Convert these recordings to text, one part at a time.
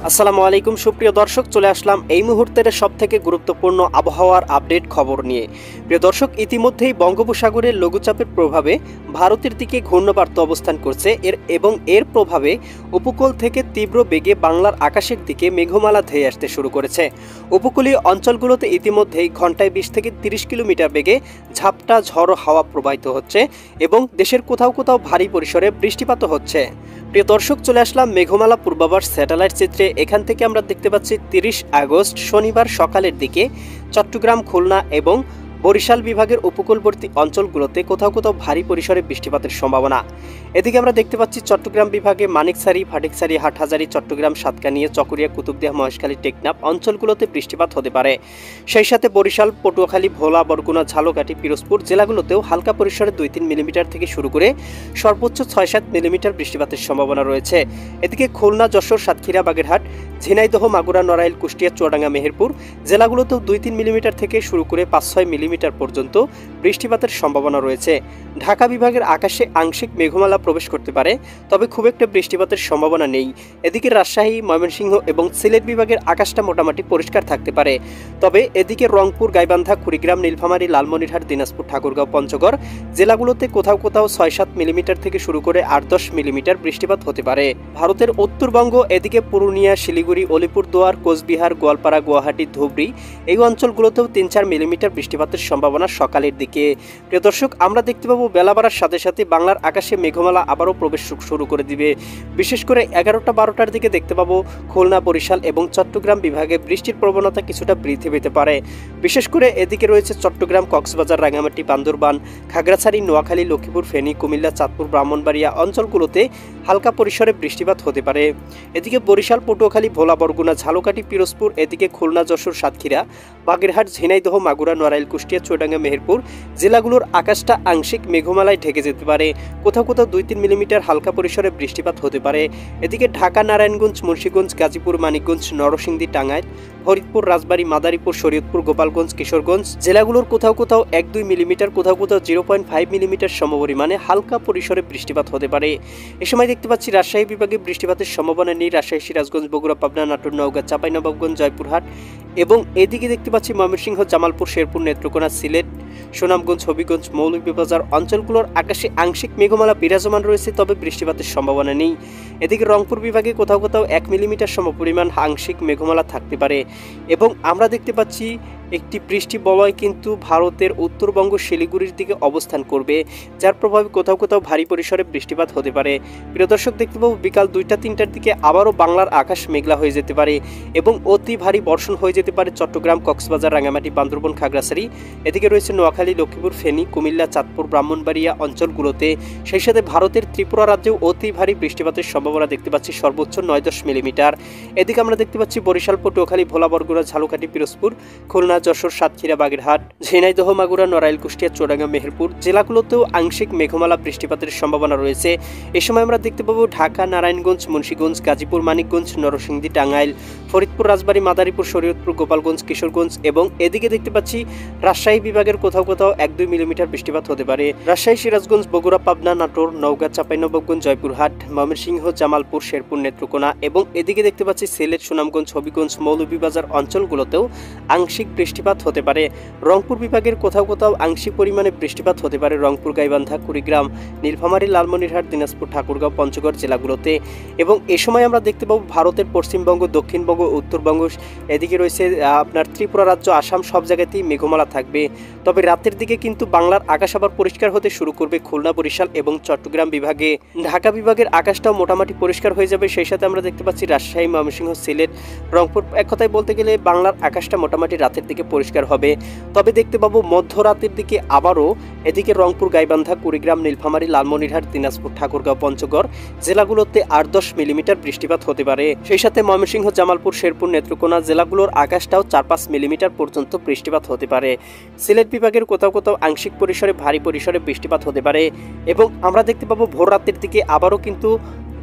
আসসালামু আলাইকুম সুপ্রিয় দর্শক, চলে আসলাম এই মুহূর্তের সবথেকে গুরুত্বপূর্ণ আবহাওয়ার আপডেট খবর নিয়ে। প্রিয় দর্শক, ইতিমধ্যেই বঙ্গোপসাগরের লঘুচাপের প্রভাবে ভারতের দিকে ঘূর্ণাবর্ত অবস্থান করছে এর প্রভাবে উপকূল থেকে তীব্র বেগে বাংলার আকাশের দিকে মেঘমালা ধেয়ে আসতে শুরু করেছে। উপকূলীয় অঞ্চলগুলোতে ইতিমধ্যেই ঘন্টায় 20 থেকে 30 কিলোমিটার বেগে ঝাপটা ঝড়ো হাওয়া প্রবাহিত হচ্ছে এবং দেশের কোথাও কোথাও ভারী পরিসরে বৃষ্টিপাতও হচ্ছে। প্রিয় দর্শক, চলে আসলাম মেঘমালা পূর্বাভাস স্যাটেলাইট চিত্রে। এখান থেকে আমরা দেখতে পাচ্ছি 30 আগস্ট শনিবার সকালের দিকে চট্টগ্রাম, খুলনা এবং বরিশাল বিভাগের উপকূলবর্তী অঞ্চলগুলোতে কোথাও কোথাও ভারী পরিসরে বৃষ্টিপাতের সম্ভাবনা। এদিকে আমরা দেখতে পাচ্ছি চট্টগ্রাম বিভাগে মানিকছড়ি, ফটিকছড়ি, হাটহাজারী, চট্টগ্রাম, সাতকানিয়া, চকরিয়া, কুতুবদিয়া, মহেশখালী, টেকনাফ অঞ্চলগুলোতে বৃষ্টিপাত হতে পারে। সেই সাথে বরিশাল, পটুয়াখালী, ভোলা, বরগুনা, ঝালকাঠি, পিরোজপুর জেলাগুলোতেও হালকা পরিসরে 2-3 মিলিমিটার থেকে শুরু করে সর্বোচ্চ 6-7 মিলিমিটার বৃষ্টিপাতের সম্ভাবনা রয়েছে। এদিকে খুলনা, যশোর, সাতক্ষীরা, বাগেরহাট, ঝিনাইদহ, মাগুরা, নড়াইল, কুষ্টিয়া, চুয়াডাঙ্গা, মেহেরপুর জেলাগুলোতেও 2-3 মিলিমিটার থেকে শুরু করে 5-6 মিলিমিটার পর্যন্ত বৃষ্টিপাতের সম্ভাবনা রয়েছে। ঢাকা বিভাগের আকাশে আংশিক মেঘমালা প্রবেশ করতে পারে, তবে খুব একটা বৃষ্টিপাতের সম্ভাবনা নেই। এদিকে রাজশাহী, ময়মনসিংহ এবং সিলেট বিভাগের আকাশটা মোটামুটি পরিষ্কার থাকতে পারে। তবে এদিকে রংপুর, গাইবান্ধা, কুড়িগ্রাম, নীলফামারী, লালমনিরহাট, দিনাজপুর, ঠাকুরগাঁও, পঞ্চগড় জেলাগুলোতে কোথাও কোথাও 6-7 মিলিমিটার থেকে শুরু করে 8-10 মিলিমিটার বৃষ্টিপাত হতে পারে। ভারতের উত্তরবঙ্গ, এদিকে পুরুলিয়া, শিলিগুড়ি, আলিপুরদুয়ার, কোচবিহার, গোয়ালপাড়া, গুয়াহাটি, ধুবড়ি এই অঞ্চলগুলোতেও 3-4 মিলিমিটার বৃষ্টিপাতের সম্ভাবনা সকালের দিকে। প্রিয় দর্শক, আমরা দেখতে পাবো বেলা বাড়ার সাথে সাথে বাংলার আকাশে মেঘমালা আবারও প্রবেশ শুরু করে দিবে। বিশেষ করে 11টা-12টার দিকে দেখতে পাবো খুলনা, বরিশাল এবং চট্টগ্রাম বিভাগে বৃষ্টির প্রবণতা কিছুটা বৃদ্ধি পেতে পারে। বিশেষ করে এদিকে রয়েছে চট্টগ্রাম, কক্সবাজার, রাঙ্গামাটি, বান্দরবান, খাগড়াছড়ি, নোয়াখালী, লক্ষ্মীপুর, ফেনী, কুমিল্লা, চাঁদপুর, ব্রাহ্মণবাড়িয়া অঞ্চলগুলোতে হালকা পরিসরে বৃষ্টিপাত হতে পারে। এদিকে বরিশাল, পটুয়াখালী, ভোলা, বরগুনা, ঝালকাঠি, পিরোজপুর, এদিকে খুলনা, যশোর, সাতক্ষীরা, বাগেরহাট, ঝিনাইদহ, মাগুরা, নড়াইল, কুষ্টিয়া, চুয়াডাঙ্গা, মেহেরপুর জেলাগুলোর আকাশটা আংশিক মেঘমালায় ঢেকে যেতে পারে। কোথাও কোথাও 2-3 মিলিমিটার হালকা পরিসরে বৃষ্টিপাত হতে পারে। এদিকে ঢাকা, নারায়ণগঞ্জ, মুন্সিগঞ্জ, গাজীপুর, মানিকগঞ্জ, নরসিংদী, টাঙ্গাইল, ফরিদপুর, রাজবাড়ী, মাদারীপুর, শরীয়তপুর, গোপালগঞ্জ, কিশোরগঞ্জ জেলাগুলোর কোথাও কোথাও 1-2 মিলিমিটার, কোথাও কোথাও 0.5 মিলিমিটার সমপরিমাণে হালকা পরিসরে বৃষ্টিপাত হতে পারে। এ সময় দেখতে পাচ্ছি রাজশাহী বিভাগে বৃষ্টিপাতের সম্ভাবনা নেই। রাজশাহী, সিরাজগঞ্জ, বগুড়া, পাবনা, নাটোর, নওগাঁ, চাঁপাইনবাবগঞ্জ, জয়পুরহাট এবং এদিকে দেখতে পাচ্ছি ময়মনসিংহ, জামালপুর, শেরপুর, নেত্রকোনা, সিলেট, সুনামগঞ্জ, হবিগঞ্জ, মৌলভীবাজার অঞ্চলগুলোর আকাশে আংশিক মেঘমালা বিরাজমান রয়েছে, তবে বৃষ্টিপাতের সম্ভাবনা নেই। এদিকে রংপুর বিভাগে কোথাও কোথাও 1 মিলিমিটার সমপরিমাণ আংশিক মেঘমালা থাকতে পারে এবং আমরা দেখতে পাচ্ছি একটি বৃষ্টি বলয় কিন্তু ভারতের উত্তরবঙ্গ শিলিগুড়ির দিকে অবস্থান করবে, যার প্রভাবে কোথাও কোথাও ভারী পরিসরে বৃষ্টিপাত হতে পারে। প্রিয় দর্শক, দেখতে পাবো বিকাল 2টা-3টার দিকে আবারও বাংলার আকাশ মেঘলা হয়ে যেতে পারে এবং অতি ভারী বর্ষণ হয়ে যেতে পারে চট্টগ্রাম, কক্সবাজার, রাঙ্গামাটি, বান্দরবান, খাগড়াছড়ি, এদিকে রয়েছে নোয়াখালী, লক্ষ্মীপুর, ফেনী, কুমিল্লা, চাঁদপুর, ব্রাহ্মণবাড়িয়া অঞ্চলগুলোতে। সেই সাথে ভারতের ত্রিপুরা রাজ্যেও অতি ভারী বৃষ্টিপাতের সম্ভাবনা দেখতে পাচ্ছি সর্বোচ্চ 9-10 মিলিমিটার। এদিকে আমরা দেখতে পাচ্ছি বরিশাল, পটুয়াখালী, ভোলা, বরগুনা, ঝালকাঠি, পিরোজপুর, খুলনা, যশোর, সাতক্ষীরা, বাগেরহাট, ঝিনাইদহ, মাগুরা, নড়াইল, কুষ্টিয়া, চুয়াডাঙ্গা, মেহেরপুর জেলাগুলোতেও আংশিক মেঘমালা বৃষ্টিপাতের সম্ভাবনা রয়েছে। এ সময় আমরা দেখতে পাবো ঢাকা, নারায়ণগঞ্জ, মুন্সিগঞ্জ, গাজীপুর, মানিকগঞ্জ, নরসিংদী, টাঙ্গাইল, ফরিদপুর, রাজবাড়ী, মাদারীপুর, শরীয়তপুর, গোপালগঞ্জ, কিশোরগঞ্জ এবং এদিকে দেখতে পাচ্ছি রাজশাহী বিভাগের কোথাও কোথাও 1-2 মিলিমিটার বৃষ্টিপাত হতে পারে। রাজশাহী, সিরাজগঞ্জ, বগুড়া, পাবনা, নাটোর, নওগাঁ, চাঁপাইনবাবগঞ্জ, জয়পুরহাট, ময়মনসিংহ, জামালপুর, শেরপুর, নেত্রকোনা এবং এদিকে দেখতে পাচ্ছি সিলেট, সুনামগঞ্জ, হবিগঞ্জ, মৌলভীবাজার অঞ্চলগুলোতেও আংশিক বৃষ্টিপাত হতে পারে। রংপুর বিভাগের কোথাও কোথাও আংশিক পরিমাণে বৃষ্টিপাত হতে পারে রংপুর, গাইবান্ধা, কুড়িগ্রাম, নীলফামারী, লালমনিরহাট, দিনাজপুর, ঠাকুরগাঁও, পঞ্চগড় জেলাগুলোতে এবং এ সময় আমরা দেখতে পাবো ভারতের পশ্চিমবঙ্গ, দক্ষিণবঙ্গ, উত্তরবঙ্গ, এদিকে রয়েছে আপনার ত্রিপুরা রাজ্য, আসাম সব জায়গাতেই মেঘমালা থাকবে। তবে রাতের দিকে কিন্তু বাংলার আকাশ আবার পরিষ্কার হতে শুরু করবে খুলনা, বরিশাল এবং চট্টগ্রাম বিভাগে। ঢাকা বিভাগের আকাশটাও মোটামুটি পরিষ্কার হয়ে যাবে। সেই সাথে আমরা দেখতে পাচ্ছি রাজশাহী, ময়মনসিংহ, সিলেট, রংপুর, এক কথায় বলতে গেলে বাংলার আকাশটা মোটামুটি রাতের দিকে পরিষ্কার হবে। তবে দেখতে পাবো মধ্যরাতের দিকে আবারও এদিকে রংপুর, গাইবান্ধা, কুড়িগ্রাম, নীলফামারী, লালমনিরহাট, দিনাজপুর, ঠাকুরগাঁও, পঞ্চগড় জেলাগুলোতে 8-10 মিলিমিটার বৃষ্টিপাত হতে পারে। সেই সাথে ময়মনসিংহ, জামালপুর, শেরপুর, নেত্রকোনা জেলাগুলোর আকাশটাও 4-5 মিলিমিটার পর্যন্ত বৃষ্টিপাত হতে পারে। সিলেট বিভাগের কোথাও কোথাও আংশিক পরিসরে ভারী পরিসরে বৃষ্টিপাত হতে পারে এবং আমরা দেখতে পাবো ভোর রাতের দিকে আবারও কিন্তু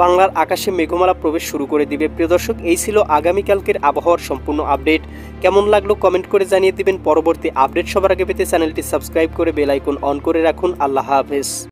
বাংলার আকাশে মেঘমালা প্রবেশ শুরু করে দিবে। প্রিয় দর্শক, এই ছিল আগামীকালকের আবহাওয়ার সম্পূর্ণ আপডেট। কেমন লাগলো কমেন্ট করে জানিয়ে দিবেন। পরবর্তী আপডেট সবার আগে পেতে চ্যানেলটি সাবস্ক্রাইব করে বেল আইকন অন করে রাখুন। আল্লাহ হাফেজ।